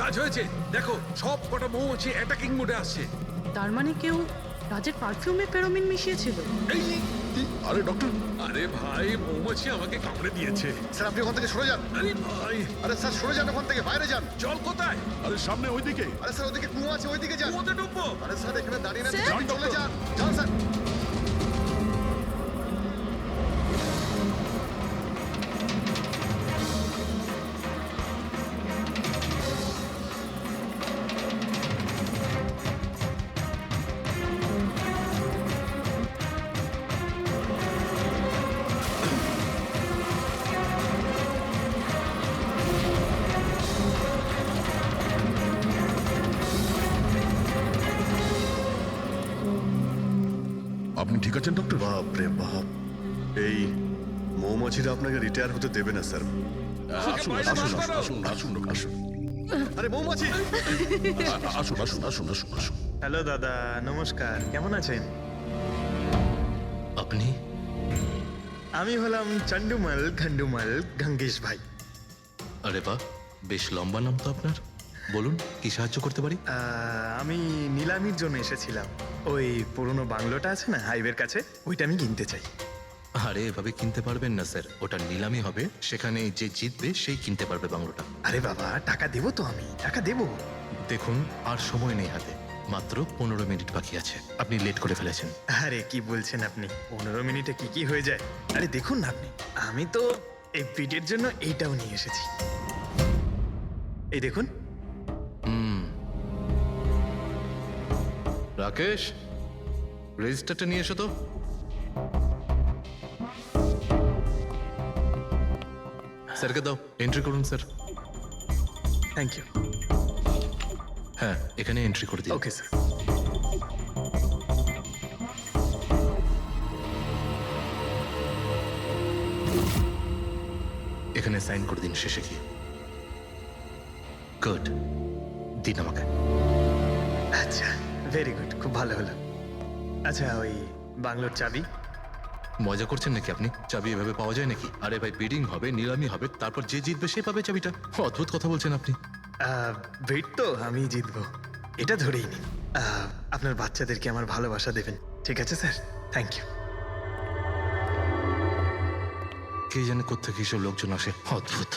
কাজ হয়েছে। দেখো সব কটা মৌমাছি অ্যাটাকিং মোডে আসছে। তার মানে কেউ রাজের পারফিউমে ফেরোমিন মিশিয়েছিল। এই আরে ডক্টর, আরে ভাই মৌমাছি আমাকে কামড়ে দিয়েছে। স্যার আপনি ওখান থেকে সরে যান। আরে ভাই, আরে স্যার সরে যান ওখান থেকে, বাইরে যান। জল কোথায়? আরে সামনে ওইদিকে। আরে স্যার ওদিকে কুয়ো আছে, ওইদিকে যান। কুয়োতে ডুববো? আরে স্যার এখানে দাঁড়িয়ে না স্যার? থেকে চলে যান। যান স্যার। আপনি ঠিক আছেন ডক্টর? বাপ রে বাপ, এই মৌমাছিরা আপনাকে রিটায়ার হতে দেবে না স্যার। আসুন বাইরে আসুন বার করো। আসুন আসুন আসুন আরে মৌমাছি! আসুন আসুন আসুন আসুন আসুন। হ্যালো দাদা, নমস্কার। কেমন আছেন? আপনি? আমি হলাম চন্ডুমাল খন্ডুমাল গঙ্গেশ ভাই। আরে বাহ, বেশ লম্বা নাম তো আপনার। বলুন, কি সাহায্য করতে পারি? আমি নিলামির জন্য এসেছিলাম। ওই পুরনো বাংলোটা আছে না হাইওয়ের কাছে, ওইটা আমি কিনতে চাই। আরে এভাবে কিনতে পারবেন না স্যার, ওটা নিলামি হবে, সেখানে যে জিতবে সেই কিনতে পারবে বাংলোটা। আরে বাবা, টাকা দেবো তো, আমি টাকা দেবো। দেখুন, আর সময় নেই হাতে, মাত্র 15 মিনিট বাকি আছে। আপনি লেট করে ফেলেছেন। আরে কি বলছেন আপনি, 15 মিনিটে কি কি হয়ে যায়? আরে দেখুন না আপনি, আমি তো এই পিটের জন্য এইটাও নিয়ে এসেছি। এই দেখুন। রাকেশ, রেজিস্টারটা নিয়ে এসো তো। স্যারকে দাও, এন্ট্রি করুন স্যার। Thank you. হ্যাঁ, এখানে এন্ট্রি করে দিন। Okay sir. এখানে সাইন করে দিন শেষে গিয়ে। গুড, দিন আমাকে। আচ্ছা, ভেরি গুড, খুব ভালো হলো। আচ্ছা, ওই বাংলোর চাবি? মজা করছেন নাকি আপনি? চাবি এভাবে পাওয়া যায় নাকি? আরে ভাই, বিডিং হবে, নিলামি হবে, তারপর যে জিতবে সে পাবে চাবিটা। অদ্ভুত কথা বলছেন আপনি। ভেট তো আমি জিতবো, এটা ধরেই নিন। আপনার বাচ্চাদেরকে আমার ভালোবাসা দেবেন, ঠিক আছে স্যার? Thank you. কে জানে কোত্থেকে এসব লোকজন আসে, অদ্ভুত।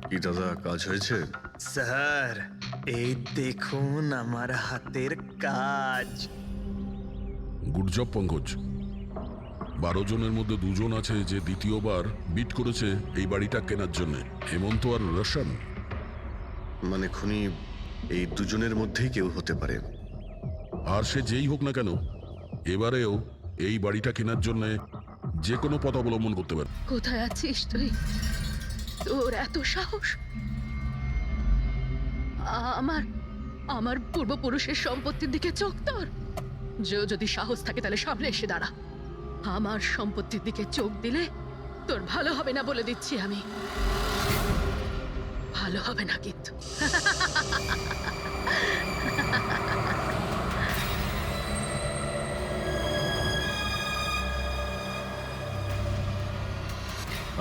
কি দাদা, কাজ হয়েছে? স্যার, এই দেখুন আমার হাতের কাজ। Good job Pankaj. 12 জনের মধ্যে 2 জন আছে যে দ্বিতীয়বার বিট করেছে এই বাড়িটা কেনার জন্য, হেমন্ত আর রোশন। মানে খুনি এই দুজনের মধ্যেই কেউ হতে পারে। আর সে যেই হোক না কেন, এবারেও এই বাড়িটা কেনার জন্য যে কোনো পথ অবলম্বন করতে পারে। কোথায় আছিস তুই? তোর এত সাহস? আমার আমার পূর্বপুরুষের সম্পত্তির দিকে চোখ তোর? যদি সাহস থাকে তাহলে সামনে এসে দাঁড়া। আমার সম্পত্তির দিকে চোখ দিলে তোর ভালো হবে না বলে দিচ্ছি আমি। ভালো হবে না কিন্তু।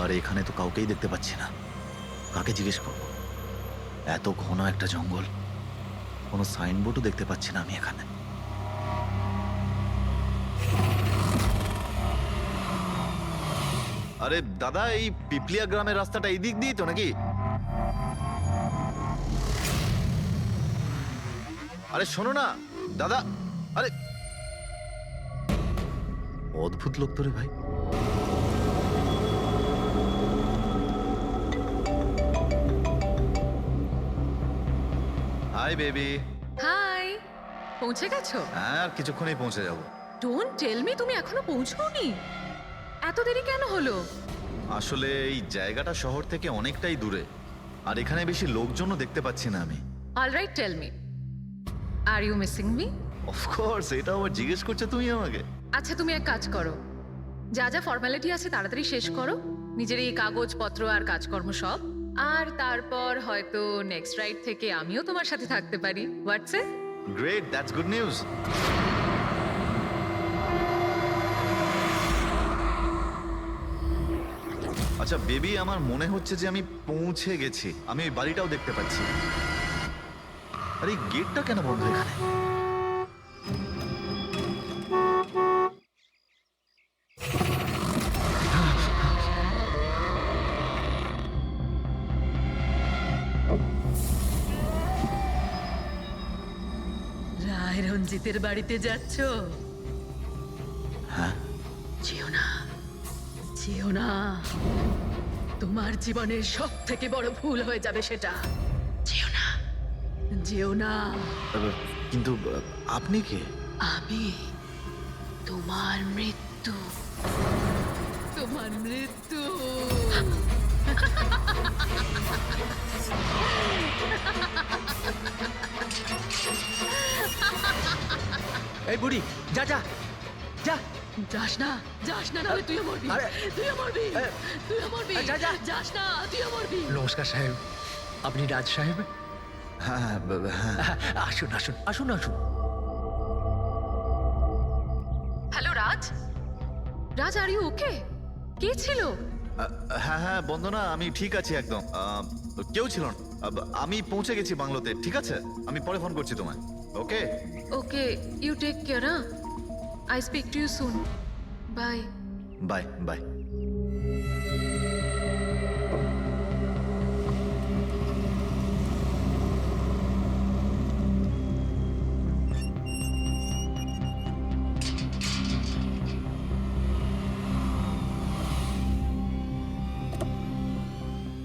আর এখানে তো কাউকেই দেখতে পাচ্ছি না, কাকে জিজ্ঞেস করব? এত ঘন একটা জঙ্গল, কোনো সাইনবোর্ডও দেখতে পাচ্ছি না আমি এখানে। আরে দাদা, এই পিপলিয়া গ্রামের রাস্তাটা এই দিক দিয়ে তো নাকি? আরে শোনো না দাদা, আরে অদ্ভুত লোক তো রে ভাই। Hi baby. হাই, পৌঁছে গেছো? হ্যাঁ, আর কিছুক্ষণেই পৌঁছে যাব। ডোন্ট টেল মি তুমি এখনো পৌঁছোনি। এত দেরি কেন হলো? আসলে এই জায়গাটা শহর থেকে অনেকটাই দূরে, আর এখানে বেশি লোকজনও দেখতে পাচ্ছি না আমি। Alright, tell me, are you missing me? Of course, এটা আবার জিজ্ঞেস করছো তুমি আমাকে? আচ্ছা, তুমি এক কাজ করো, যা যা ফর্মালিটি আছে তাড়াতাড়ি শেষ করো, নিজের এই কাগজপত্র আর কাজকর্ম সব, আর তারপর হয়তো নেক্সট রাইড থেকে আমিও তোমার সাথে থাকতে পারি। WhatsApp? Great, that's good news. আচ্ছা বেবি, আমার মনে হচ্ছে যে আমি পৌঁছে গেছি। আমি ওই বাড়িটাও দেখতে পাচ্ছি। আরে এই গেটটা কেন বন্ধ এখানে? রায় রঞ্জিতের বাড়িতে যাচ্ছ? হ্যাঁ। যেও না, যেও না। তোমার জীবনের সব থেকে বড় ভুল হয়ে যাবে সেটা। যেও না, যেও না। কিন্তু আপনি কে? আমি তোমার মৃত্যু, তোমার মৃত্যু। এই বুড়ি, যা যা যা। যাস না, যাস না, নাহলে তুইও মরবি। আরে, তুইও মরবি, তুইও মরবি। যা, যা। যাস না, তুইও মরবি। নমস্কার সাহেব, আপনি রাজ সাহেব? হ্যাঁ হ্যাঁ হ্যাঁ। আসুন আসুন আসুন আসুন। Hello Raj, Raj are you okay? কে ছিল? হ্যাঁ হ্যাঁ বন্দনা, আমি ঠিক আছি একদম। কেউ ছিল না। আমি পৌঁছে গেছি বাংলোতে। ঠিক আছে, আমি পরে ফোন করছি তোমায়। Okay okay, you take care. I speak to you soon. Bye. Bye bye.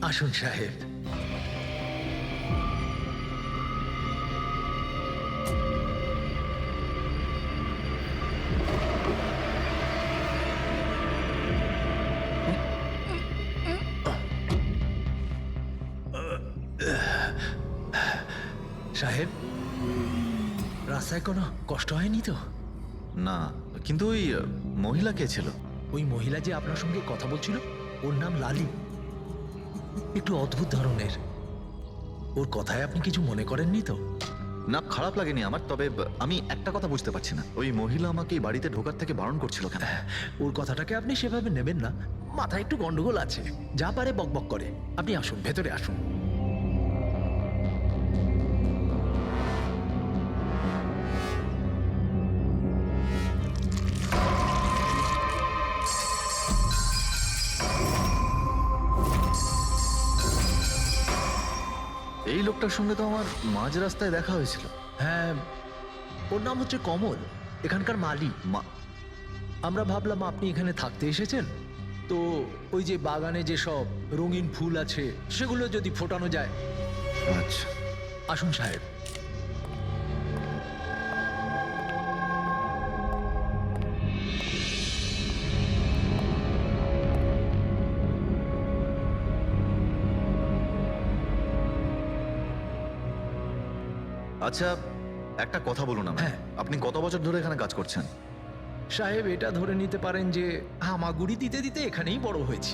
আসুন সাহেব। সাহেব, রাস্তায় কোনো কষ্ট হয়নি তো? না, কিন্তু ওই মহিলা কে ছিল? ওই মহিলা যে আপনার সঙ্গে কথা বলছিল, ওর নাম লালি। একটু অদ্ভুত ধরনের। ওর কথায় আপনি কিছু মনে করেননি তো? না, খারাপ লাগেনি আমার। তবে আমি একটা কথা বুঝতে পারছি না, ওই মহিলা আমাকে এই বাড়িতে ঢোকার থেকে বারণ করছিল কেন? ওর কথাটাকে আপনি সেভাবে নেবেন না। মাথায় একটু গন্ডগোল আছে, যা পারে বকবক করে। আপনি আসুন, ভেতরে আসুন। এই লোকটার সঙ্গে তো আমার মাঝ রাস্তায় দেখা হয়েছিল। হ্যাঁ, ওর নাম হচ্ছে কমল, এখানকার মালি। আমরা ভাবলাম আপনি এখানে থাকতে এসেছেন, তো ওই যে বাগানে যে সব রঙিন ফুল আছে সেগুলো যদি ফোটানো যায়। আচ্ছা, আসুন সাহেব। আচ্ছা একটা কথা বলুন আমায়। হ্যাঁ। আপনি কত বছর ধরে এখানে কাজ করছেন? সাহেব, এটা ধরে নিতে পারেন যে হামাগুড়ি দিতে দিতে এখানেই বড় হয়েছি।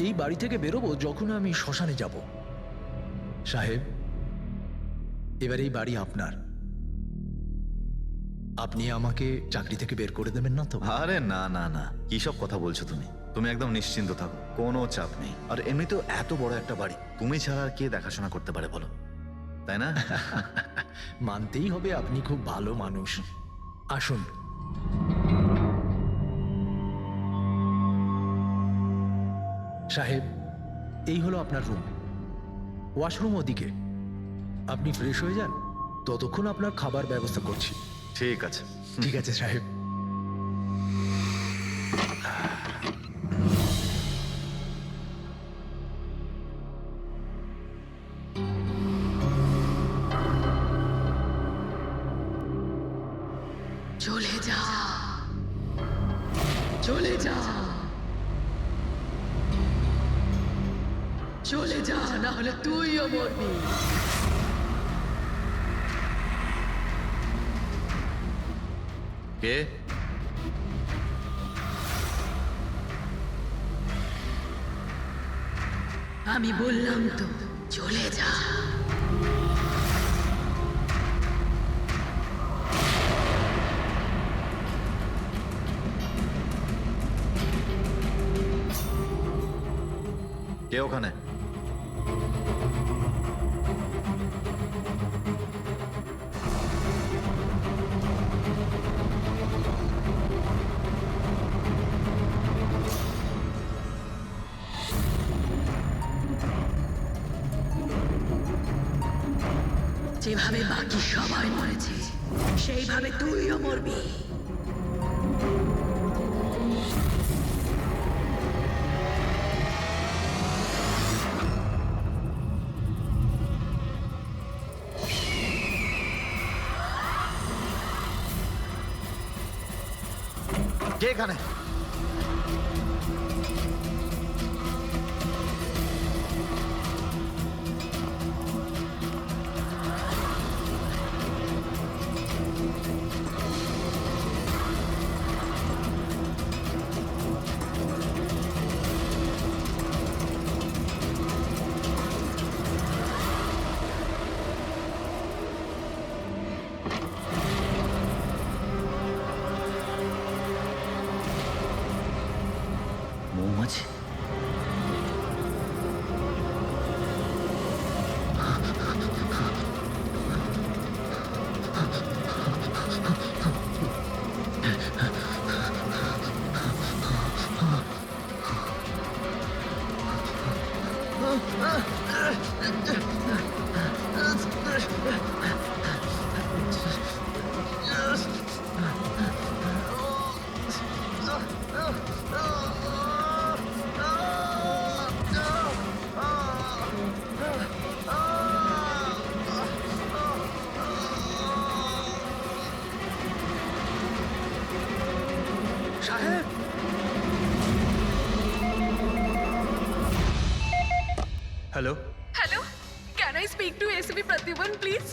এই বাড়ি থেকে বেরোবো যখন আমি শ্মশানে যাব। সাহেব, এবার এই বাড়ি আপনার। আপনি আমাকে চাকরি থেকে বের করে দেবেন না তো? আরে না না না, কি সব কথা বলছো তুমি? তুমি একদম নিশ্চিন্ত থাকো, কোনো চাপ নেই। আর এমনিতেও এত বড় একটা বাড়ি, তুমি ছাড়া আর কে দেখাশোনা করতে পারে বলো, তাই না? মানতেই হবে আপনি খুব ভালো মানুষ। আসুন। সাহেব, এই হলো আপনার রুম। ওয়াশরুম ওদিকে। আপনি ফ্রেশ হয়ে যান, ততক্ষণ আপনার খাবার ব্যবস্থা করছি। ঠিক আছে। ঠিক আছে সাহেব। চলে যা, চলে যা, চলে যা, না হলে তুইও মরবি। কে? আমি বললাম তো, চলে যা। কে ওখানে? যেভাবে বাকি সবাই মরেছে সেইভাবে তুইও মরবি। কে এখানে? মৌমাছি? সাহেব! Hello. Hello, can I speak to SB Pratiman please?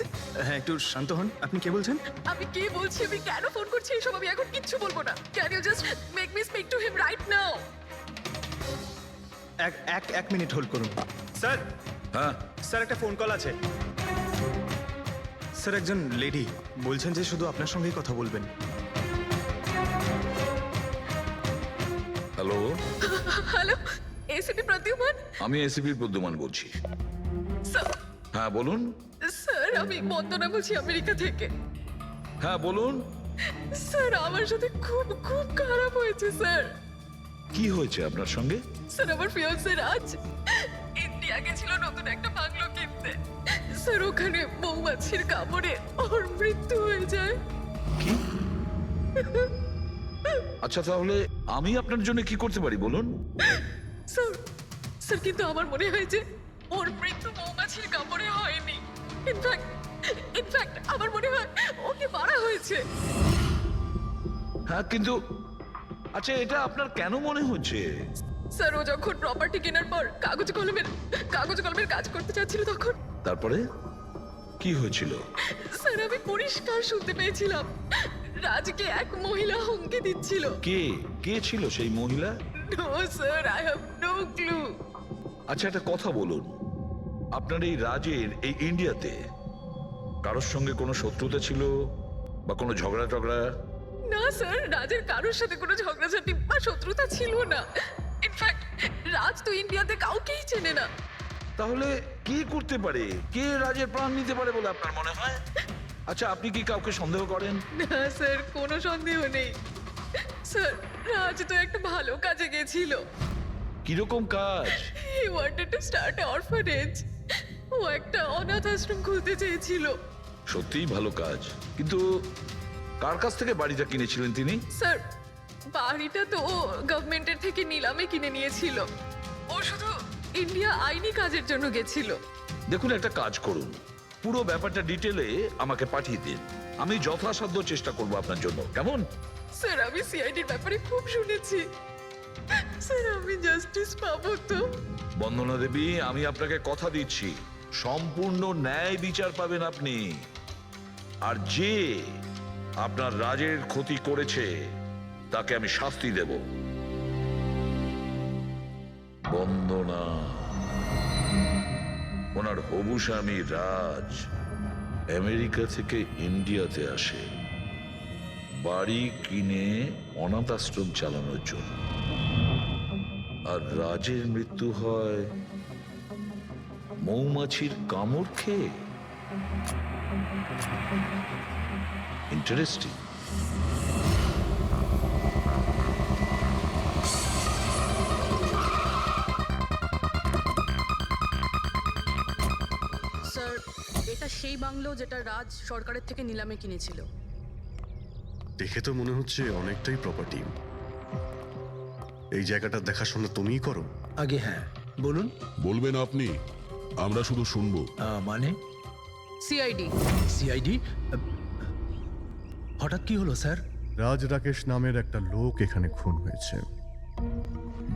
হ্যাঁ, একটু শান্ত হন। আপনি কে বলছেন? আমি কি বলছি, আমি কেন ফোন করছি এইসব আমি এখন কিচ্ছু বলবো না। Can you just make me speak to him right now? এক মিনিট হোল্ড করুন। স্যার, হ্যাঁ, স্যার একটা ফোন কল আছে। স্যার একজন লেডি বলছেন যে শুধু আপনার সঙ্গেই কথা বলবেন। Hello, hello, SB Pratiman? আমি এসিপি প্রদ্যুমান বলছি। স্যার, হ্যাঁ বলুন। স্যার আমি বন্দনা বলছি আমেরিকা থেকে। হ্যাঁ বলুন, স্যার আমার সাথে খুব খুব খারাপ হয়েছে স্যার। কি হয়েছে আপনার সঙ্গে? স্যার আমার ফিয়ান্সে রাজ ইন্ডিয়া গেছিল নতুন একটা বাংলো কিনতে। স্যার ওখানে মৌমাছির কামড়ে ওর মৃত্যু হয়ে যায়। কি? আচ্ছা তাহলে আমি আপনার জন্য কি করতে পারি বলুন? স্যার, স্যার কিন্তু আমার মনে হয় যে ওর মৃত্যু মৌমাছির কামড়ে হয়নি। ইনফ্যাক্ট আমার মনে হয় ওকে মারা হয়েছে। হ্যাঁ কিন্তু আচ্ছা এটা আপনার কেন মনে হচ্ছে? স্যার ও যখন প্রপার্টি কেনার পর কাগজ কলমের কাজ করতে চাচ্ছিল তখন তারপরে কি হয়েছিল? স্যার আমি পরিষ্কার শুনতে পেয়েছিলাম রাজকে এক মহিলা হুমকি দিচ্ছিল। কে কে ছিল সেই মহিলা? No sir, I have no clue. আচ্ছা একটা কথা বলুন, আপনার এই রাজের এই ইন্ডিয়াতে কারোর সঙ্গে কোনো শত্রুতা ছিল বা কোনো ঝগড়া টগড়া? না স্যার, রাজের কারোর সাথে কোনো ঝগড়াঝাটি বা শত্রুতা ছিল না। ইনফ্যাক্ট রাজ তো ইন্ডিয়াতে কাউকেই চেনে না। তাহলে কি করতে পারে, কে রাজের প্রাণ নিতে পারে বলে আপনার মনে হয়? আচ্ছা আপনি কি কাউকে সন্দেহ করেন? না স্যার, কোনো সন্দেহ নেই। স্যার রাজ তো একটা ভালো কাজে গেছিল। কিরকম কাজ? He wanted to start a orphanage. ও একটা অনাথ আশ্রম খুলতে চেয়েছিল। সত্যিই ভালো কাজ, কিন্তু কার কাছ থেকে বাড়িটা কিনেছিলেন তিনি? স্যার বাড়িটা তো ও গভর্নমেন্টের থেকে নিলামে কিনে নিয়েছিল। ও শুধু ইন্ডিয়া আইনি কাজের জন্য গেছিল। দেখুন একটা কাজ করুন, পুরো ব্যাপারটা ডিটেলে আমাকে পাঠিয়ে দিন, আমি যথাসাধ্য চেষ্টা করব আপনার জন্য, কেমন? স্যার আমি সিআইডির ব্যাপারে খুব শুনেছি। স্যার আমি জাস্টিস পাবো তো? বন্দনা দেবী, আমি আপনাকে কথা দিচ্ছি সম্পূর্ণ ন্যায় বিচার পাবেন আপনি। আর যে আপনার রাজের ক্ষতি করেছে তাকে আমি শাস্তি দেব। বন্দনা, ওনার হবু স্বামী রাজ আমেরিকা থেকে ইন্ডিয়াতে আসে বাড়ি কিনে অনাথ আশ্রম চালানোর জন্য। আর রাজের মৃত্যু হয় মৌমাছির কামড় খেয়ে। ইন্টারেস্টিং। স্যার, এটা সেই বাংলো যেটা রাজ সরকারের থেকে নিলামে কিনেছিল। দেখে তো মনে হচ্ছে অনেকটাই প্রপার্টি। এই জায়গাটার দেখাশোনা তুমিই করো? আগে হ্যাঁ, বলুন। বলবেন আপনি, আমরা শুধু শুনবো। মানে সিআইডি। সিআইডি? হঠাৎ কি হলো স্যার? রাজ রাকেশ নামের একটা লোক এখানে খুন হয়েছে।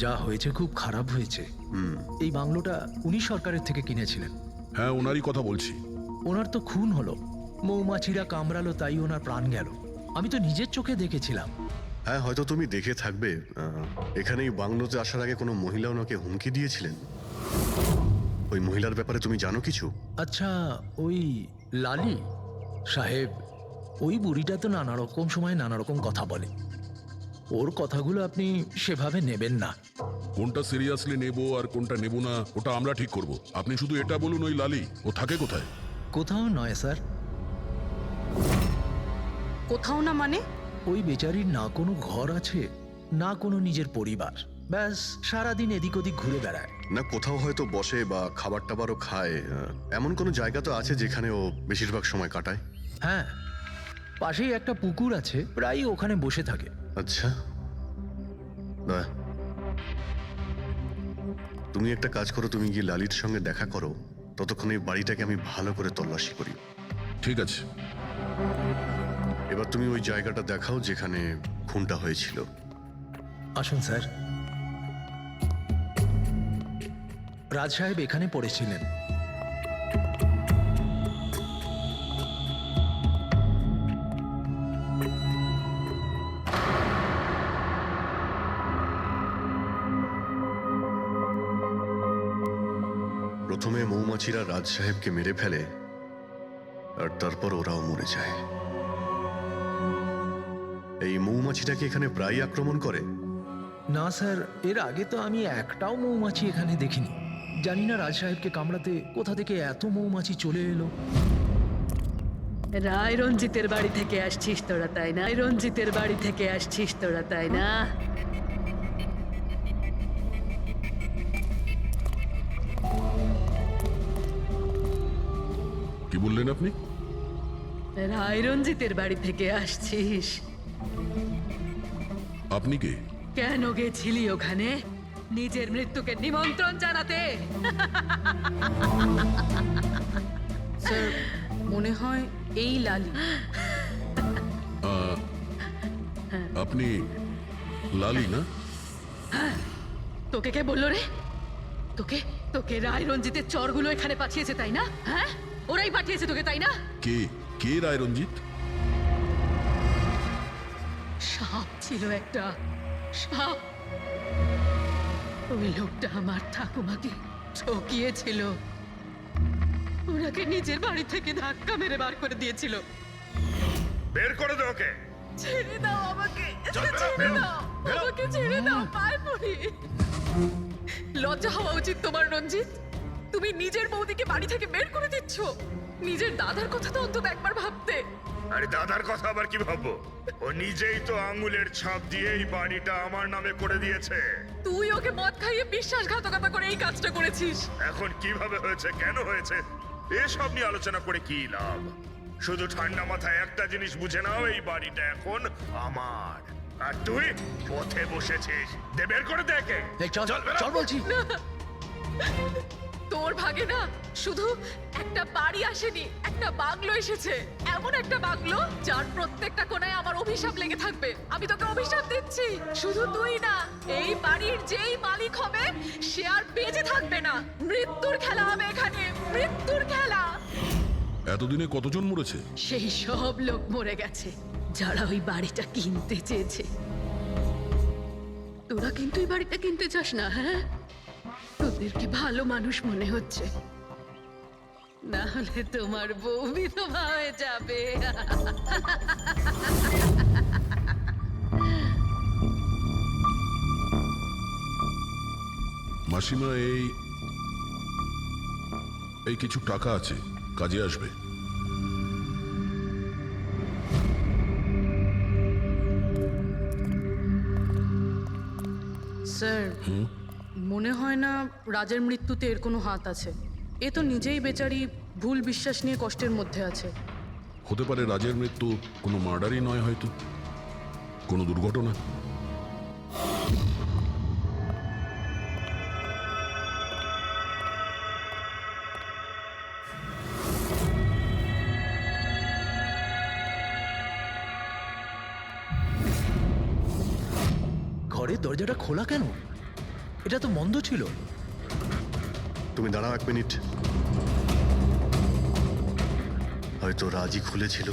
যা হয়েছে খুব খারাপ হয়েছে। এই বাংলোটা উনি সরকারের থেকে কিনেছিলেন। হ্যাঁ, ওনারই কথা বলছি। ওনার তো খুন হলো, মৌমাছিরা কামড়ালো, তাই ওনার প্রাণ গেল। আমি তো নিজের চোখে দেখেছিলাম। হ্যাঁ, হয়তো তুমি দেখে থাকবে। এখানে এই বাংলোতে আসার আগে কোনো মহিলা ওনাকে হুমকি দিয়েছিলেন। ওই মহিলার ব্যাপারে তুমি জানো কিছু? আচ্ছা, ওই লালি সাহেব, ওই বুড়িটা তো নানা রকম সময় নানা রকম কথা বলে। ওর কথাগুলো আপনি সেভাবে নেবেন না। কোনটা সিরিয়াসলি নেব আর কোনটা নেব না ওটা আমরা ঠিক করব। আপনি শুধু এটা বলুন, ওই লালি ও থাকে কোথায়? কোথাও নয় স্যার। কোথাও না মানে? ওই বেচারির না কোনো ঘর আছে, না কোনো নিজের পরিবার। ব্যাস সারাদিন এদিক ওদিক ঘুরে বেড়ায়। না, কোথাও হয়তো বসে বা খাবার টাবারও খায়। এমন কোনো জায়গা তো আছে যেখানে ও বেশিরভাগ সময় কাটায়? হ্যাঁ, পাশেই একটা পুকুর আছে, প্রায়ই ওখানে বসে থাকে। আচ্ছা, বাহ। তুমি একটা কাজ করো, তুমি গিয়ে লালির সঙ্গে দেখা করো। ততক্ষণ এই বাড়িটাকে আমি ভালো করে তল্লাশি করি। ঠিক আছে। এবার তুমি ওই জায়গাটা দেখাও যেখানে খুনটা হয়েছিল। আসুন স্যার। রাজ সাহেব এখানে পড়েছিলেন। প্রথমে মৌমাছিরা রাজ সাহেবকে মেরে ফেলে, আর তারপর ওরাও মরে যায়। এই মৌমাছিটাকে এখানে প্রায় আক্রমণ করে? না স্যার, এর আগে তো আমি একটাও মৌমাছি এখানে দেখিনি। জানি না রাজ সাহেবকে কামড়াতে কোথা থেকে এত মৌমাছি চলে এলো। রায় রঞ্জিতের বাড়ি থেকে আসছিস তোরা, তাই না? রঞ্জিতের বাড়ি থেকে আসছিস তোরা, তাই না? কি বললেন আপনি? রায় রঞ্জিতের বাড়ি থেকে আসছিস? আপনি কে? কেন গেছিলি ওখানে? নিজের মৃত্যুকে নিমন্ত্রণ জানাতে? স্যার, মনে হয় এই লালি। আপনি লালি না? তোকে কে বললো রে? তোকে তোকে রায় রঞ্জিতের চরগুলো এখানে পাঠিয়েছে, তাই না? হ্যাঁ, ওরাই পাঠিয়েছে তোকে, তাই না? কে কে রায় রঞ্জিত? সাপ ছিল একটা, সাপ। ওই লোকটা আমার ঠাকুমাকে ঠকিয়েছিল। ওনাকে নিজের বাড়ি থেকে ধাক্কা মেরে বার করে দিয়েছিল। বের করে দে ওকে। ছেড়ে দাও আমাকে, ছেড়ে দাও আমাকে, ছেড়ে দাও, পায়ে পড়ি। লজ্জা হওয়া উচিত তোমার রঞ্জিত। তুমি নিজের বৌদিকে বাড়ি থেকে বের করে দিচ্ছ। নিজের দাদার কথা তো অন্তত একবার ভাবতে। আরে দাদার কথা আবার কি ভাববো? ও নিজেই তো আঙুলের ছাপ দিয়ে এই বাড়িটা আমার নামে করে দিয়েছে। তুই ওকে মদ খাইয়ে বিশ্বাসঘাতকতা করে এই কাজটা করেছিস। এখন কিভাবে হয়েছে, কেন হয়েছে, এসব নিয়ে আলোচনা করে কি লাভ? শুধু ঠান্ডা মাথায় একটা জিনিস বুঝে নাও, এই বাড়িটা এখন আমার। আর তুই পথে বসেছিস। দে বের করে দেখে। এই চল চল বলছি। তোর ভাগে না শুধু একটা বাড়ি আসেনি, একটা বাংলো এসেছে। এমন একটা বাংলো যার প্রত্যেকটা কোণায় আমার অভিশাপ লেগে থাকবে। আমি তোকে অভিশাপ দিচ্ছি। শুধু তুই না, এই বাড়ির যেই মালিক হবে সে আর বেঁচে থাকবে না। মৃত্যুর খেলা হবে এখানে, মৃত্যুর খেলা। এতদিনে কতজন মরেছে? সেই সব লোক মরে গেছে যারা ওই বাড়িটা কিনতে চেয়েছে। তোরা কিন্তু এই বাড়িটা কিনতে চাস না, হ্যাঁ? তোদেরকে ভালো মানুষ মনে হচ্ছে, না হলে তোমার বউ বিধবা হয়ে যাবে। মাসিমা, এই কিছু টাকা আছে, কাজে আসবে। স্যার মনে হয় না রাজের মৃত্যুতে এর কোনো হাত আছে। এ তো নিজেই বেচারি ভুল বিশ্বাস নিয়ে কষ্টের মধ্যে আছে। হতে পারে রাজের মৃত্যু কোনো মার্ডারই নয়, হয়তো কোনো দুর্ঘটনা। ঘরের দরজাটা খোলা কেন? এটা তো বন্ধ ছিল। তুমি দাঁড়াও 1 মিনিট। হয়তো রাজই খুলেছিল।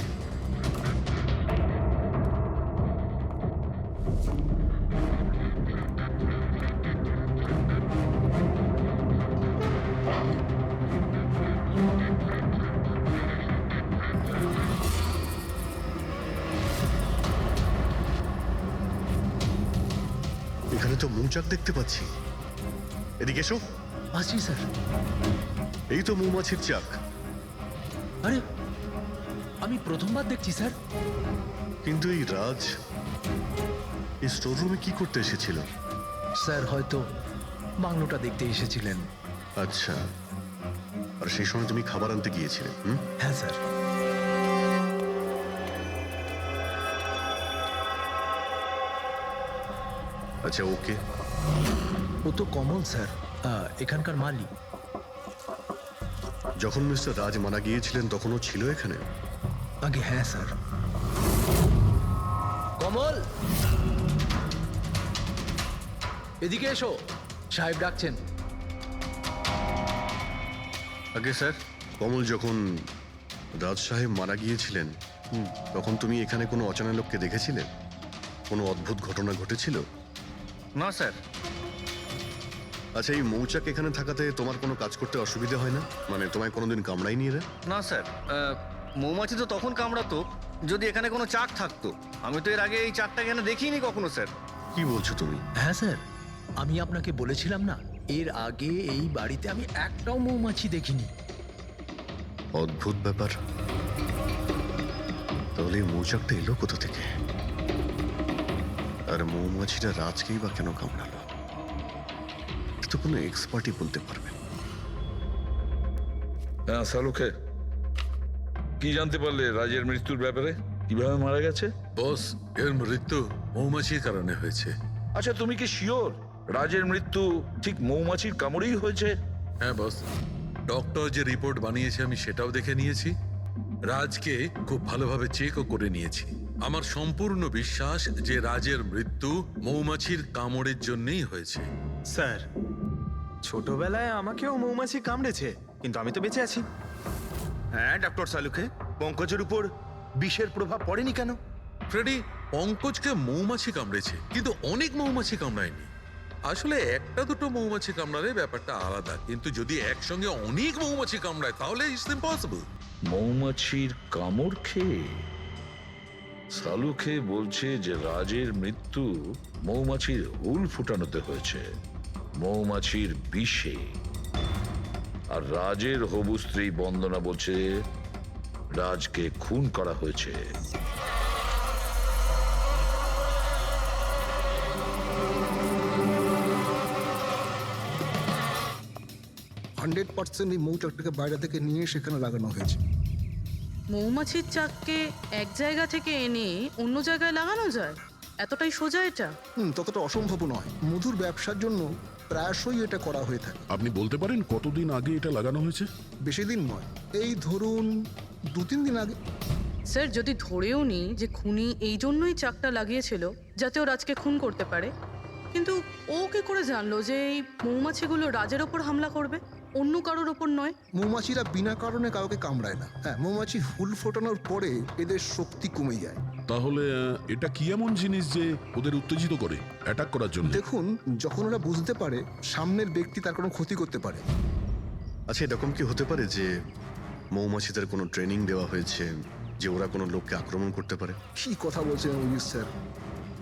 এখানে তো মৌচাক দেখতে পাচ্ছি। এদিকে এসো। আসছি স্যার। এই তো মৌমাছির চাক। আরে, আমি প্রথমবার দেখছি স্যার। কিন্তু এই রাজ এই স্টোর রুমে কি করতে এসেছিল? স্যার হয়তো বাংলোটা দেখতে এসেছিলেন। আচ্ছা, আর সেই সময় তুমি খাবার আনতে গিয়েছিলে? হ্যাঁ স্যার। আচ্ছা, ওকে। ও তো কমল স্যার, এখানকার মালিক। যখন মিস্টার রাজ মারা গিয়েছিলেন তখন ও ছিল এখানে? আগে হ্যাঁ স্যার। কমল, এদিকে এসো, সাহেব ডাকছেন। আগে স্যার, কমল যখন রাজ সাহেব মারা গিয়েছিলেন তখন তুমি এখানে কোনো অচেনা লোককে দেখেছিলে? কোনো অদ্ভুত ঘটনা ঘটেছিল? না স্যার। আচ্ছা, এই মৌচাক এখানে থাকাতে তোমার কোনো কাজ করতে অসুবিধা হয় না? মানে তোমায় কোনোদিন কামড়ায়নি এরা? না স্যার, মৌমাছি তো তখন কামড়াতো যদি এখানে কোনো চাক থাকতো। আমি তো এর আগে এই চাকটা এখানে দেখিনি কখনো স্যার। কি বলছো তুমি? হ্যাঁ স্যার, আমি আপনাকে বলেছিলাম না, এর আগে এই বাড়িতে আমি একটাও মৌমাছি দেখিনি। অদ্ভুত ব্যাপার। তাহলে এই মৌচাকটা এলো কোথা থেকে? আর মৌমাছিটা রাজকেই বা কেন কামড়ালো? তো কোনো এক্সপার্টই বলতে পারবে। হ্যাঁ সালুকে, কি জানতে পারলে রাজের মৃত্যুর ব্যাপারে? কিভাবে মারা গেছে? বস, এর মৃত্যু মৌমাছির কারণে হয়েছে। আচ্ছা, তুমি কি শিওর রাজের মৃত্যু ঠিক মৌমাছির কামড়েই হয়েছে? হ্যাঁ বস, ডক্টর যে রিপোর্ট বানিয়েছে আমি সেটাও দেখে নিয়েছি। রাজকে খুব ভালোভাবে চেকও করে নিয়েছি। আমার সম্পূর্ণ বিশ্বাস যে রাজের মৃত্যু মৌমাছির কামড়ের জন্যই হয়েছে। স্যার, ছোটবেলায় আমাকেও মৌমাছি কামড়েছে, কিন্তু আমি তো বেঁচে আছি। হ্যাঁ ডক্টর সালুকে, পঙ্কজের উপর বিষের প্রভাব পড়েনি কেন? ফ্রেডি, পঙ্কজকে মৌমাছি কামড়েছে, কিন্তু অনেক মৌমাছি কামড়ায়নি। আসলে একটা দুটো মৌমাছি কামড়ালে ব্যাপারটা আলাদা, কিন্তু যদি একসঙ্গে অনেক মৌমাছি কামড়ায় তাহলে ইটস ইম্পসিবল। মৌমাছির কামড় খেয়ে? সালুকে বলছে যে রাজের মৃত্যু মৌমাছির হুল ফুটানোতে হয়েছে, মৌমাছির বিষে। আর রাজের হবু স্ত্রী বন্দনা বলছে রাজকে খুন করা হয়েছে। 100% এই মৌচাকটাকে বাইরে থেকে নিয়ে সেখানে লাগানো হয়েছে। মৌমাছির চাককে এক জায়গা থেকে এনে অন্য জায়গায় লাগানো যায়? এতটাই সোজা এটা? ততটা অসম্ভব নয়। মধুর ব্যবসার জন্য প্রায়শই এটা করা হয়ে থাকে। আপনি বলতে পারেন কতদিন আগে এটা লাগানো হয়েছে? বেশি দিন নয়, এই ধরুন 2-3 দিন আগে। স্যার, যদি ধরেও নি যে খুনি এই জন্যই চাকটা লাগিয়েছিল যাতে ও রাজকে খুন করতে পারে, কিন্তু ও কি করে জানলো যে এই মৌমাছিগুলো রাজের ওপর হামলা করবে, অন্য কারোর ওপর নয়? মৌমাছিরা বিনা কারণে কাউকে কামড়ায় না। হ্যাঁ, মৌমাছি হুল ফোটানোর পরে এদের শক্তি কমে যায়। তাহলে এটা কি এমন জিনিস যে ওদের উত্তেজিত করে অ্যাটাক করার জন্য? দেখুন, যখন ওরা বুঝতে পারে সামনের ব্যক্তি তার কোনো ক্ষতি করতে পারে। আচ্ছা, এরকম কি হতে পারে যে মৌমাছিদের কোনো ট্রেনিং দেওয়া হয়েছে যে ওরা কোনো লোককে আক্রমণ করতে পারে? কি কথা বলছেন অভিজিৎ স্যার?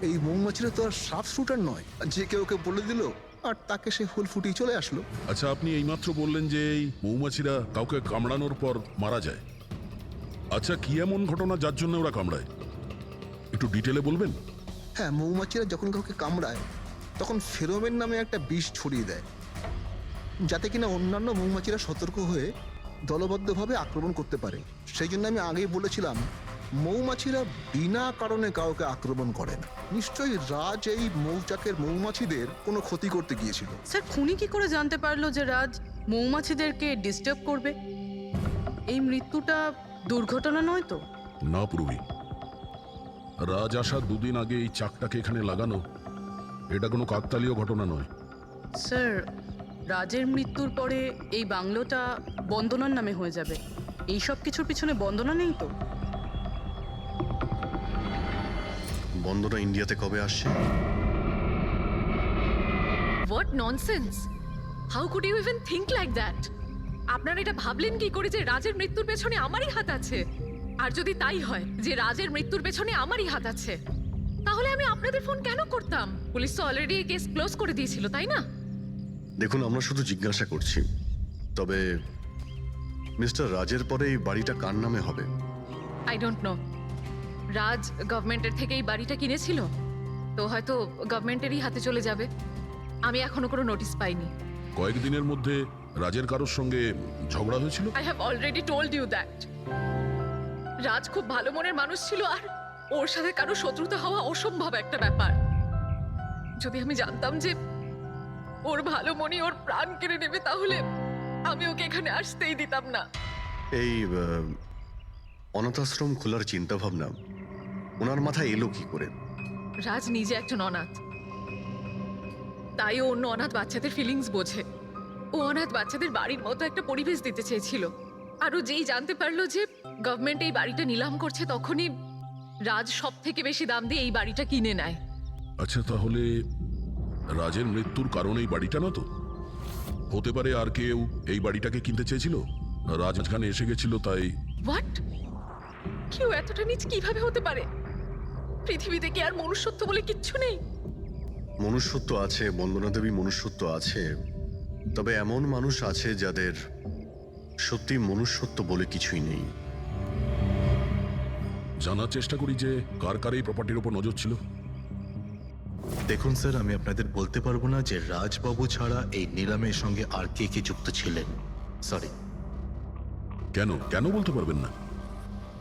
এই মৌমাছিরা তো আর সাফ শুটার নয় যে কেউ বলে দিল আর তাকে সে হুল ফুটিয়ে চলে আসলো। আচ্ছা, আপনি এইমাত্র বললেন যে এই মৌমাছিরা কাউকে কামড়ানোর পর মারা যায়। আচ্ছা, কি এমন ঘটনা যার জন্য ওরা কামড়ায়, একটু ডিটেলে বলবেন? হ্যাঁ, মৌমাছিরা যখন কাউকে কামড়ায় তখন ফেরোমেন নামে একটা বিষ ছড়িয়ে দেয়, যাতে কিনা অন্যান্য মৌমাছিরা সতর্ক হয়ে দলবদ্ধভাবে আক্রমণ করতে পারে। সেই জন্য আমি আগেই বলেছিলাম মৌমাছিরা বিনা কারণে কাউকে আক্রমণ করে না। নিশ্চয়ই রাজ এই মৌচাকের মৌমাছিদের কোনো ক্ষতি করতে গিয়েছিল। স্যার, খুনি কি করে জানতে পারলো যে রাজ মৌমাছিদেরকে ডিস্টার্ব করবে? এই মৃত্যুটা দুর্ঘটনা নয় তো? না পূর্বী, রাজ আসার দুদিন আগে এই চাকটাকে এখানে লাগানো এটা কোনো কাকতালীয় ঘটনা নয়। স্যার, রাজের মৃত্যুর পরে এই বাংলোটা বন্দনার নামে হয়ে যাবে। এই সব কিছুর পিছনে বন্দনা নেই তো? বন্দনা ইন্ডিয়াতে কবে আসছে? What nonsense! How could you even think like that? আপনারা এটা ভাবলেন কি করে যে রাজের মৃত্যুর পেছনে আমারই হাত আছে? আর যদি তাই হয় যে রাজের মৃত্যুর পেছনে আমারই হাত আছে, তাহলে আমি আপনাদের ফোন কেন করতাম? পুলিশ তো অলরেডি কেস ক্লোজ করে দিয়েছিল, তাই না? দেখুন, আমরা শুধু জিজ্ঞাসা করছি। তবে মিস্টার রাজের পরে এই বাড়িটা কার নামে হবে? I don't know. রাজ গভর্নমেন্টের থেকে এই বাড়িটা কিনেছিল, তো হয়তো গভর্নমেন্টেরই হাতে চলে যাবে। আমি এখনো কোনো নোটিশ পাইনি। কয়েকদিনের মধ্যে রাজের কারোর সঙ্গে ঝগড়া হয়েছিল? I have already told you that. Raj খুব ভালো মনের মানুষ ছিল, আর ওর সাথে কারো শত্রুতা হওয়া অসম্ভব একটা ব্যাপার। যদি আমি জানতাম যে ওর ভালো মনই ওর প্রাণ কেড়ে নেবে, তাহলে আমি ওকে এখানে আসতেই দিতাম না। এই অনাথাশ্রম খোলার চিন্তা ভাবনা ওনার মাথায় এলো কি করে? রাজ নিজে একজন অনাথ, তাই ও অন্য অনাথ বাচ্চাদের ফিলিংস বোঝে। ও অনাথ বাচ্চাদের বাড়ির মতো একটা পরিবেশ দিতে চেয়েছিল। আর ও যেই জানতে পারলো যে গভর্নমেন্ট এই বাড়িটা নিলাম করছে, তখনই রাজ সব থেকে বেশি দাম দিয়ে এই বাড়িটা কিনে নেয়। আচ্ছা, তাহলে রাজের মৃত্যুর কারণ এই বাড়িটা না তো? হতে পারে আর কেউ এই বাড়িটাকে কিনতে চেয়েছিল, রাজ এখানে এসে গেছিল তাই। হোয়াট? কেউ এতটা নিচ কিভাবে হতে পারে? পৃথিবীতে কি আর মনুষ্যত্ব বলে কিচ্ছু নেই? মনুষ্যত্ব আছে, বন্দনা দেবী, মনুষ্যত্ব আছে। তবে এমন মানুষ আছে যাদের সত্যি মনুষ্যত্ব বলে কিছুই নেই। জানার চেষ্টা করি যে কার কার এই প্রপার্টির উপর নজর ছিল। দেখুন স্যার, আমি আপনাদের বলতে পারবো না যে রাজবাবু ছাড়া এই নিলামের সঙ্গে আর কে কে যুক্ত ছিলেন। সরি। কেন কেন বলতে পারবেন না?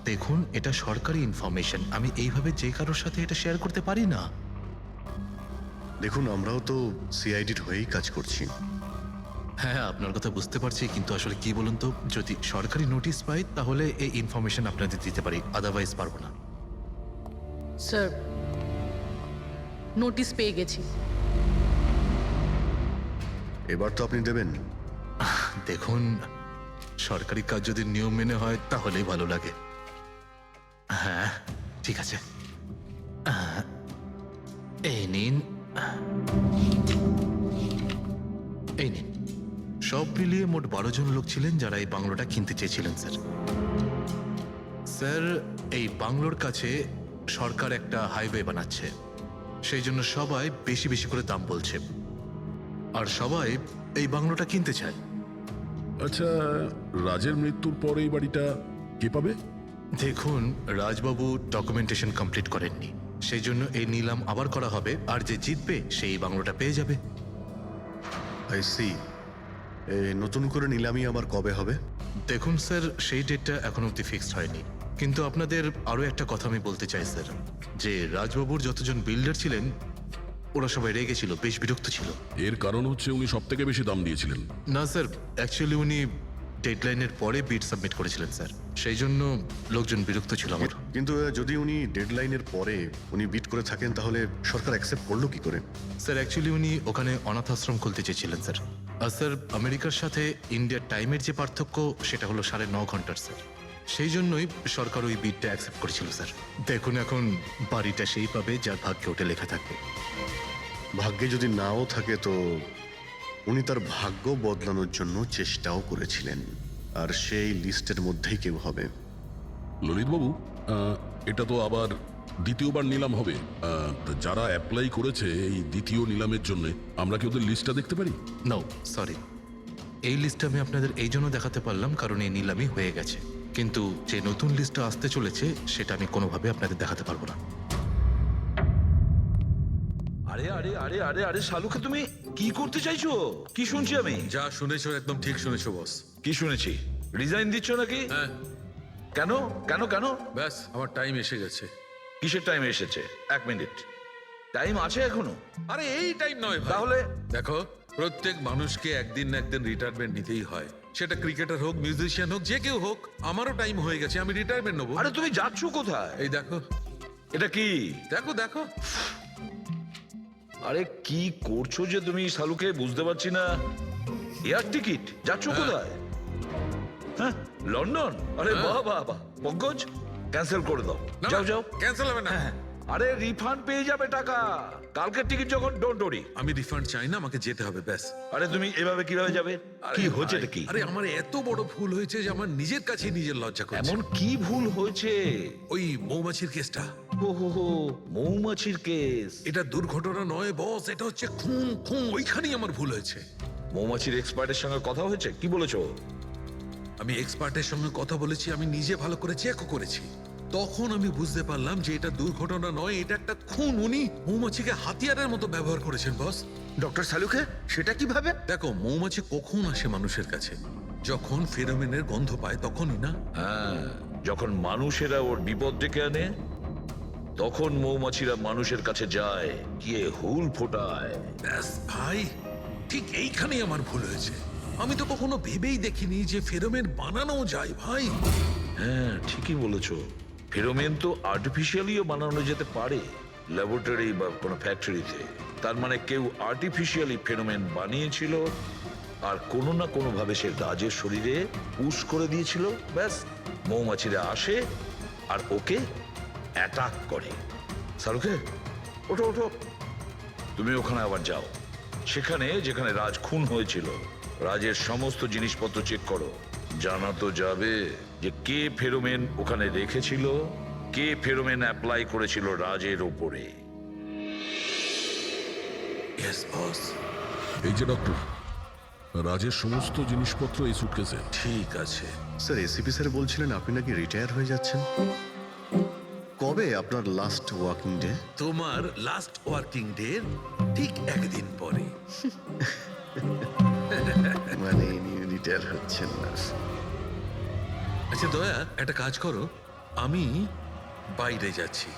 দেখুন, এটা সরকারি ইনফরমেশন, আমি এইভাবে যে কারোর সাথে এটা শেয়ার করতে পারি না। দেখুন, আমরাও তো সিআইডির হয়েই কাজ করছি। হ্যাঁ, আপনার কথা বুঝতে পারছি, কিন্তু আসলে কি বলুন তো, যদি সরকারি নোটিশ পাই তাহলে এই ইনফরমেশন আপনাদের দিতে পারি, আদারওয়াইজ পারবো না। স্যার, নোটিশ পেয়ে গেছি। এবার তো আপনি দেবেন। দেখুন, সরকারি কাজ যদি নিয়ম মেনে হয় তাহলেই ভালো লাগে। হ্যাঁ, ঠিক আছে। এই নিন, এই নিন। সব মিলিয়ে মোট 12 জন লোক ছিলেন যারা এই বাংলোটা কিনতে চেয়েছিলেন স্যার। স্যার, এই বাংলোর কাছে সরকার একটা হাইওয়ে বানাচ্ছে, সেই জন্য সবাই বেশি বেশি করে দাম বলছে, আর সবাই এই বাংলোটা কিনতে চায়। আচ্ছা, রাজের মৃত্যুর পর এই বাড়িটা কে পাবে? দেখুন, রাজবাবু ডকুমেন্টেশন কমপ্লিট করেননি, সেই জন্য এই নিলাম আবার করা হবে, আর যে জিতবে সেই বাংলোটা পেয়ে যাবে। I see. নতুন করে নিলামি আবার কবে হবে? দেখুন স্যার, সেই ডেটটা এখনো অব্দি ফিক্সড হয়নি, কিন্তু আপনাদের আরো একটা কথা আমি বলতে চাই স্যার, যে রাজবাবুর যতজন বিল্ডার ছিলেন ওরা সবাই রেগে ছিল, বেশ বিরক্ত ছিল। এর কারণ হচ্ছে উনি সব থেকে বেশি দাম দিয়েছিলেন। না স্যার, অ্যাকচুয়ালি উনি ডেডলাইনের পরে বিড সাবমিট করেছিলেন স্যার, সেই জন্য লোকজন বিরক্ত ছিল আমার। কিন্তু যদি উনি ডেডলাইনের পরে উনি বিট করে থাকেন, তাহলে সরকার অ্যাকসেপ্ট করলো কি করে? স্যার, অ্যাকচুয়ালি উনি ওখানে অনাথ আশ্রম খুলতে চেয়েছিলেন স্যার। আর স্যার, আমেরিকার সাথে ইন্ডিয়ার টাইমের যে পার্থক্য সেটা হলো 9.5 ঘন্টার স্যার, সেই জন্যই সরকার ওই বিডটা অ্যাকসেপ্ট করেছিল স্যার। দেখুন, এখন বাড়িটা সেই পাবে যার ভাগ্যে ওটা লেখা থাকবে। ভাগ্যে যদি নাও থাকে তো উনি তার ভাগ্য বদলানোর জন্য চেষ্টাও করেছিলেন, আর সেই লিস্টের মধ্যেই কেউ হবে। ললিতবাবু, এটা তো আবার দ্বিতীয়বার নিলাম হবে। তা যারা অ্যাপ্লাই করেছে এই দ্বিতীয় নিলামের জন্য, আমরা কি ওদের লিস্টটা দেখতে পারি? নো সরি, এই লিস্ট আমি আপনাদের এই জন্য দেখাতে পারলাম কারণ এই নিলামই হয়ে গেছে, কিন্তু যে নতুন লিস্টটা আসতে চলেছে সেটা আমি কোনোভাবে আপনাদের দেখাতে পারবো না। আরে আরে আরে আরে আরে শালুকে তুমি কি করতে চাইছো? কি শুনছি আমি? যা শুনেছো একদম ঠিক শুনেছো বস। কি শুনেছি? রিজাইন দিচ্ছ নাকি? হ্যাঁ, কেন কেন কেন? ব্যাস আমার টাইম এসে গেছে। কিসের টাইম এসেছে? 1 মিনিট টাইম আছে এখনো? আরে এই টাইম নয় ভাই। তাহলে দেখো, প্রত্যেক মানুষকে একদিন না একদিন রিটায়ারমেন্ট নিতেই হয়, সেটা ক্রিকেটার হোক, মিউজিশিয়ান হোক, যে কেউ হোক। আমারও টাইম হয়ে গেছে, আমি রিটায়ারমেন্ট নেবো। আরে তুমি যাচ্ছ কোথায়? এই দেখো, এটা কি? দেখো দেখো। আরে কি করছো যে তুমি শালুকে? বুঝতে পারছি না। Air ticket? যাচ্ছ কোথায়? হ্যাঁ, লন্ডন? আরে বাহ বাহ বাহ। পঙ্কজ, ক্যান্সেল করে দাও। না, যাও যাও। ক্যান্সেল হবে না। আরে রিফান্ড পেয়ে যাবে টাকা। কালকের টিকিট যখন, ডোন্ট ওরি। আমি রিফান্ড চাই না, আমাকে যেতে হবে ব্যাস। আরে তুমি এভাবে কিভাবে যাবে? আরে কি ভাই, হচ্ছে কি? আরে আমার এত বড় ভুল হয়েছে যে আমার নিজের কাছে নিজের লজ্জা করছে। এমন কি ভুল হয়েছে? ওই মৌমাছির কেসটা। ও হো হো, মৌমাছির কেস। এটা দুর্ঘটনা নয় বস, এটা হচ্ছে খুন। খুন, ওইখানেই আমার ভুল হয়েছে। মৌমাছির এক্সপার্টের সঙ্গে কথা হয়েছে? কি বলেছো? আমি এক্সপার্টের সঙ্গে কথা বলেছি, আমি নিজে ভালো করে চেকও করেছি। তখন আমি বুঝতে পারলাম যে এটা দুর্ঘটনা নয়, এটা একটা খুন। উনি মৌমাছিকে হাতিয়ারের মতো ব্যবহার করেছেন বস। ডক্টর শালুকে সেটা কিভাবে? দেখো, মৌমাছি কখন আসে মানুষের কাছে? যখন ফেরোমেনের গন্ধ পায় তখনই না? হ্যাঁ, যখন মানুষেরা ওর বিপদ ডেকে আনে তখন মৌমাছিরা মানুষের কাছে যায়, গিয়ে হুল ফোটায়। ব্যাস ভাই, ঠিক এইখানেই আমার ভুল হয়েছে। আমি তো কখনো ভেবেই দেখিনি যে ফেরোমেন বানানো যায় ভাই। হ্যাঁ, ঠিকই বলেছো। ফেরোমেন তো আর্টিফিশিয়ালিও বানানো যেতে পারে, ল্যাবরেটরি বা কোনো ফ্যাক্টরিতে। তার মানে কেউ আর্টিফিশিয়ালি ফেরোমেন বানিয়েছিল আর কোনো না কোনো ভাবে সে রাজের শরীরে পুশ করে দিয়েছিল। ব্যাস, মৌমাছিরা আসে আর ওকে অ্যাটাক করে। শালুকে, ওঠো ওঠো, তুমি ওখানে আবার যাও। সেখানে যেখানে রাজ খুন হয়েছিল, রাজের সমস্ত জিনিসপত্র চেক করো। জানা তো যাবে যে কে ফেরোমেন ওখানে রেখেছিল, কে ফেরোমেন অ্যাপ্লাই করেছিল রাজের ওপরে। Yes boss. এই যে ডক্টর, রাজের সমস্ত জিনিসপত্র এই সুটকেসে। ঠিক আছে। স্যার, এসিপি স্যার বলছিলেন আপনি নাকি রিটায়ার হয়ে যাচ্ছেন। কবে আপনার লাস্ট ওয়ার্কিং ডে? তোমার লাস্ট ওয়ার্কিং ডে ঠিক একদিন পরে। মানে ইনি রিটায়ার হচ্ছেন না? আচ্ছা দয়া, একটা কাজ করো, আমি বাইরে যাচ্ছি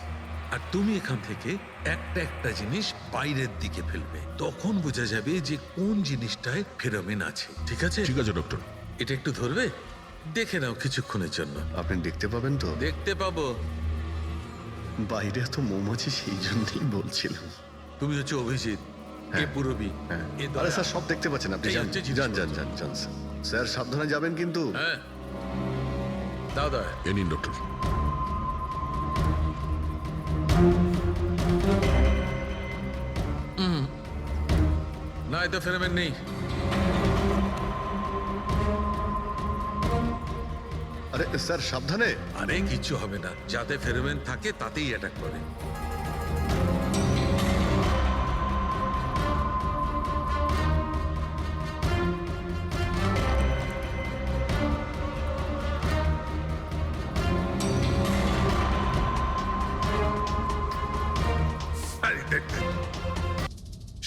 আর তুমি এখান থেকে একটা একটা জিনিস বাইরের দিকে ফেলবে। তখন বোঝা যাবে যে কোন জিনিসটায় ফেরোমেন আছে। ঠিক আছে? ঠিক আছে ডক্টর। এটা একটু ধরবে, দেখে নাও কিছুক্ষণের জন্য। আপনি দেখতে পাবেন তো? দেখতে পাবো। বাইরে তো মৌমাছি, সেই জন্যই বলছিলাম। তুমি হচ্ছে অভিজিৎ, এ পুরবী, হ্যাঁ, এ দয়া। আরে স্যার সব দেখতে পাচ্ছেন আপনি। এই যান হচ্ছে যান জিনিসপত্র। যান যান যান স্যার। স্যার সাবধানে যাবেন কিন্তু। হ্যাঁ, দাও দয়া। এ নিন ডক্টর। না, এতে ফেরোমেন নেই। আরে স্যার সাবধানে। আরে কিচ্ছু হবে না, যাতে ফেরোমেন থাকে তাতেই অ্যাটাক করে।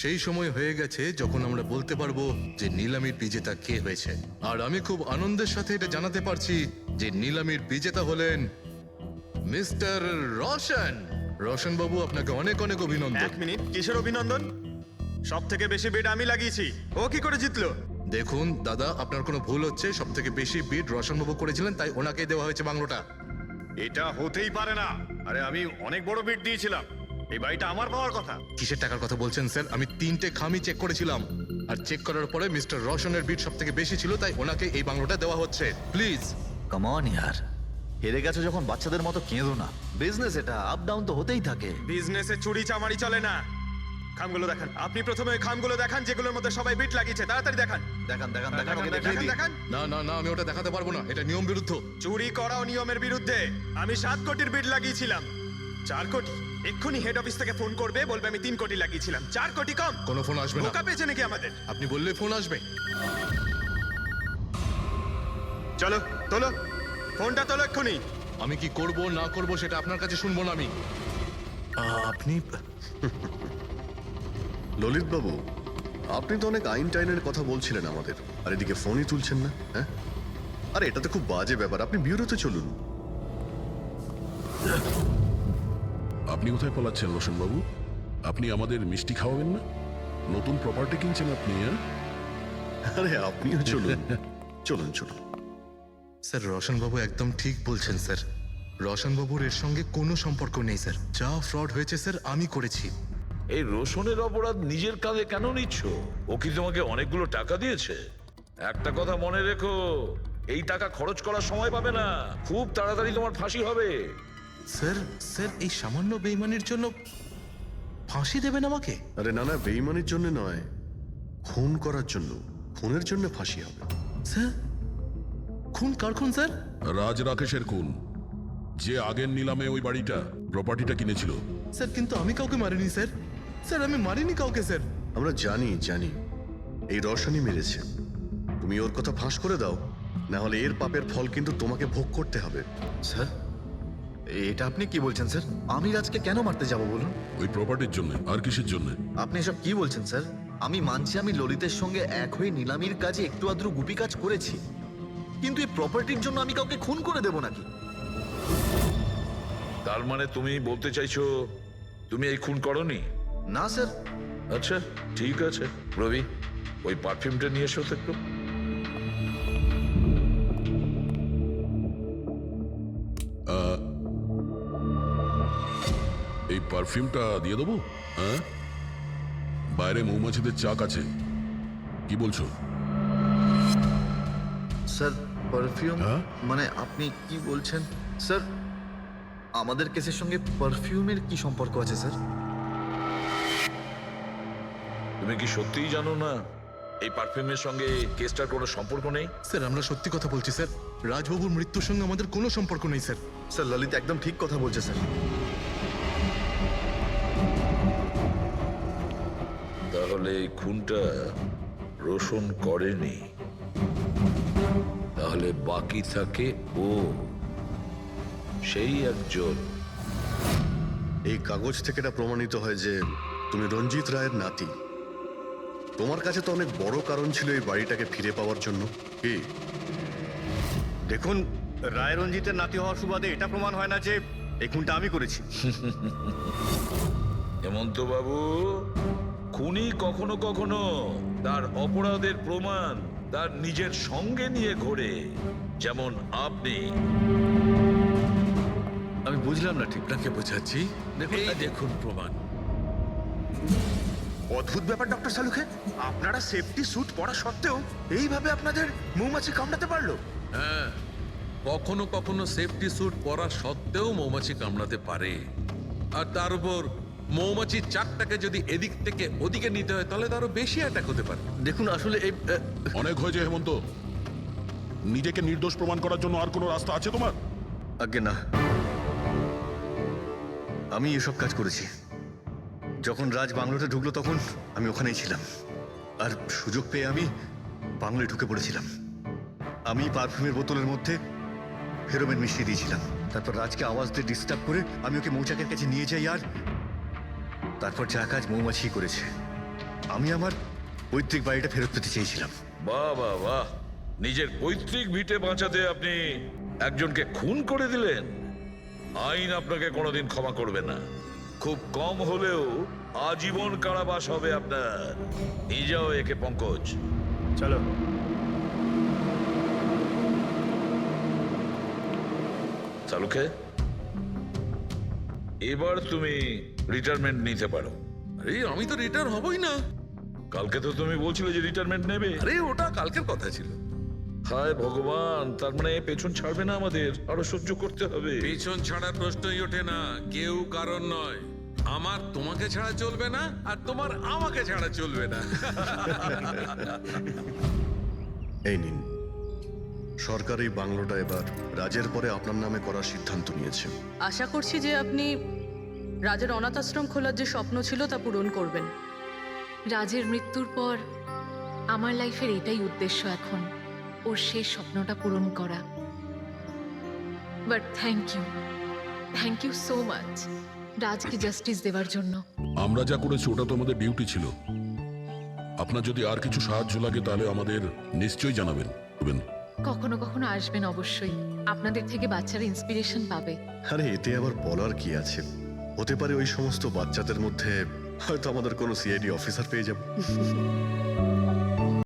সেই সময় হয়ে গেছে যখন আমরা বলতে পারবো যে নিলামির বিজেতা কে হয়েছে। আর আমি খুব আনন্দের সাথে এটা জানাতে পারছি যে নিলামির বিজেতা হলেন মিস্টার রোশন। রোশন বাবু, আপনাকে অনেক অনেক অভিনন্দন। 1 মিনিট, কিসের অভিনন্দন? সব থেকে বেশি বিড আমি লাগিয়েছি, ও কি করে জিতলো? দেখুন দাদা, আপনার কোনো ভুল হচ্ছে। সব থেকে বেশি বিড রোশন বাবু করেছিলেন, তাই ওনাকেই দেওয়া হয়েছে বাংলোটা। এটা হতেই পারে না। আরে আমি অনেক বড় বিট দিয়েছিলাম, এই বাড়িটা আমার পাওয়ার কথা। কিসের টাকার কথা বলছেন স্যার? আমি 3টে খামি চেক করেছিলাম, আর চেক করার পরে মিস্টার রোশনের বিড সব থেকে বেশি ছিল, তাই ওনাকে এই বাংলোটা দেওয়া হচ্ছে। প্লিজ। কাম অন ইয়ার, হেরে গেছো যখন বাচ্চাদের মতো কেঁদো না। বিজনেস এটা, আপ ডাউন তো হতেই থাকে। বিজনেসে চুরি চামারি চলে না। খামগুলো দেখান। আপনি প্রথমে ওই খামগুলো দেখান যেগুলোর মধ্যে সবাই বিট লাগিয়েছে। তাড়াতাড়ি দেখান। দেখান দেখান দেখান, ওকে দেখান, দেখিয়ে দিই। দেখান। না না না, আমি ওটা দেখাতে পারবো না, এটা নিয়ম বিরুদ্ধ। চুরি করাও নিয়মের বিরুদ্ধে। আমি 7 কোটির বিট লাগিয়েছিলাম। 4 কোটি? এক্ষুনি হেড অফিস থেকে ফোন করবে, বলবে আমি 3 কোটি লাগিয়েছিলাম। 4 কোটি কম? কোনো ফোন আসবে না। বোকা পেয়েছে নাকি আমাদের? আপনি বললে ফোন আসবে। চলো তোলো, ফোনটা তোলো এক্ষুনি। আমি কি করব না করব সেটা আপনার কাছে শুনবো না আমি। আপনি ললিত বাবু, আপনি তো অনেক আইন টাইনের কথা বলছিলেন আমাদের, আর এদিকে ফোনই তুলছেন না। হ্যাঁ, আরে এটা তো খুব বাজে ব্যাপার। আপনি ব্যুরোতে চলুন। আপনি কোথায় পলাচ্ছেন রোশন বাবু? আপনি আমাদের মিষ্টি খাওয়াবেন না? নতুন প্রপার্টি কিনছেন আপনি, হ্যাঁ? আরে আপনিও চলুন, চলুন চলুন। স্যার রোশনবাবু একদম ঠিক বলছেন স্যার। রোশনবাবুর এর সঙ্গে কোনো সম্পর্ক নেই স্যার। যা ফ্রড হয়েছে স্যার আমি করেছি। এই রোশনের অপরাধ নিজের কাঁধে কেন নিচ্ছ? ও কি তোমাকে অনেকগুলো টাকা দিয়েছে? একটা কথা মনে রেখো, এই টাকা খরচ করার সময় পাবে না। খুব তাড়াতাড়ি তোমার ফাঁসি হবে। স্যার স্যার এই সামান্য বেইমানির জন্য ফাঁসি দেবেন আমাকে? আরে না না, বেইমানির জন্য নয়, খুন করার জন্য। খুনের জন্য ফাঁসি হবে। স্যার খুন কার খুন স্যার? রাজ রাকেশের খুন, যে আগের নিলামে ওই বাড়িটা প্রপার্টিটা কিনেছিল। স্যার কিন্তু আমি কাউকে মারিনি স্যার। স্যার আমি মারিনি কাউকে স্যার। আমরা জানি জানি এই রসানি মেরেছে। তুমি ওর কথা ফাঁস করে দাও, না হলে এর পাপের ফল কিন্তু তোমাকে ভোগ করতে হবে। স্যার, এটা আপনি কি বলছেন স্যার? আমি রাজকে কেন মারতে যাব বলুন? ওই প্রপার্টির জন্য। আর কিসের জন্য? আপনি এসব কি বলছেন স্যার? আমি মানছি আমি ললিতের সঙ্গে এক হয়ে নিলামির কাজে একটু আদ্র গুপি কাজ করেছি, কিন্তু এই প্রপার্টির জন্য আমি কাউকে খুন করে দেব নাকি? তার মানে তুমি বলতে চাইছো তুমি এই খুন করনি? না স্যার। আচ্ছা ঠিক আছে, রবি ওই পারফিউমটা নিয়ে এসো তো একটু। এই পারফিউমটা দিয়ে দেবো? হ্যাঁ, বাইরে মৌমাছিদের চাক আছে। কি বলছো? স্যার পারফিউম হ্যাঁ? মানে আপনি কি বলছেন স্যার? আমাদের কেসের সঙ্গে পারফিউমের কি সম্পর্ক আছে স্যার? তুমি কি সত্যিই জানো না এই পারফিউমের সঙ্গে কেসটার কোনো সম্পর্ক নেই? স্যার আমরা সত্যি কথা বলছি স্যার। রাজবাবুর মৃত্যুর সঙ্গে আমাদের কোনো সম্পর্ক নেই স্যার। স্যার ললিত একদম ঠিক কথা বলছে স্যার। তাহলে এই খুনটা রোশন করেনি, তাহলে বাকি থাকে ও, সেই একজন। এই কাগজ থেকে এটা প্রমাণিত হয় যে তুমি রঞ্জিত রায়ের নাতি। তোমার কাছে তো অনেক বড় কারণ ছিল এই বাড়িটাকে ফিরে পাওয়ার জন্য। কি? দেখুন, রায় রঞ্জিতের নাতি হওয়ার সুবাদে এটা প্রমাণ হয় না যে এই খুনটা আমি করেছি। হেমন্ত বাবু, খুনি কখনো কখনো তার অপরাধের প্রমাণ তার নিজের সঙ্গে নিয়ে ঘোরে, যেমন আপনি। আমি বুঝলাম না ঠিক। আপনাকে বোঝাচ্ছি, এই দেখুন প্রমাণ। অদ্ভুত ব্যাপার ডক্টর সালুখে, আপনারা সেফটি স্যুট পরা সত্ত্বেও এইভাবে আপনাদের মৌমাছি কামড়াতে পারলো? হ্যাঁ, কখনো কখনো সেফটি স্যুট পরা সত্ত্বেও মৌমাছি কামড়াতে পারে। আর তার উপর মৌমাছির চাকটাকে যদি এদিক থেকে ওদিকে নিতে হয় তাহলে তারও বেশি অ্যাটাক হতে পারে। দেখুন আসলে এই অনেক হয়েছে হেমন্ত। নিজেকে নির্দোষ প্রমাণ করার জন্য আর কোনো রাস্তা আছে তোমার? আজ্ঞে না, আমি এসব কাজ করেছি। যখন রাজ বাংলোতে ঢুকলো তখন আমি ওখানেই ছিলাম, আর সুযোগ পেয়ে আমি বাংলোয় ঢুকে পড়েছিলাম। আমি পারফিউমের বোতলের মধ্যে ফেরোমেন মিশিয়ে দিয়েছিলাম। তারপর রাজকে আওয়াজ দিয়ে ডিস্টার্ব করে আমি ওকে মৌচাকের কাছে নিয়ে যাই, আর তারপর যা কাজ মৌমাছি করেছে। আমি আমার পৈতৃক বাড়িটা ফেরত পেতে চেয়েছিলাম। বাহ বাহ বাহ, নিজের পৈতৃক ভিটে বাঁচাতে আপনি একজনকে খুন করে দিলেন। আইন আপনাকে কোনোদিন ক্ষমা করবে না। খুব কম হলেও আজীবন কারাবাস হবে আপনার। নিয়ে যাও একে পঙ্কজ। চলো। চালুকে, এবার তুমি রিটায়ারমেন্ট নিতে পারো। আরে আমি তো রিটায়ার হবই না। কালকে তো তুমি বলছিলে যে রিটায়ারমেন্ট নেবে। আরে ওটা কালকের কথা ছিল। হায় ভগবান, তার মানে পেছন ছাড়বে না আমাদের, আরো সহ্য করতে হবে। পেছন ছাড়ার প্রশ্নই ওঠে না। কেউ কারণ নয়। আমার তোমাকে ছাড়া চলবে না, আর তোমার আমাকে ছাড়া চলবে না। এই নিন, সরকার এই বাংলোটা এবার রাজের পরে আপনার নামে করার সিদ্ধান্ত নিয়েছে। আশা করছি যে আপনি রাজের অনাথ আশ্রম খোলার যে স্বপ্ন ছিল তা পূরণ করবেন। রাজের মৃত্যুর পর আমার লাইফের এটাই উদ্দেশ্য এখন, ওর শেষ স্বপ্নটা পূরণ করা। But thank you so much রাজকে জাস্টিস দেওয়ার জন্য। আমরা যা করেছি ওটা তো আমাদের ডিউটি ছিল। আপনার যদি আর কিছু সাহায্য লাগে তাহলে আমাদের নিশ্চয়ই জানাবেন। কখনো কখনো আসবেন অবশ্যই, আপনাদের থেকে বাচ্চারা ইন্সপিরেশন পাবে। আরে এতে আবার বলার কি আছে? হতে পারে ওই সমস্ত বাচ্চাদের মধ্যে হয়তো আমাদের কোনো সিআইডি অফিসার পেয়ে যাব।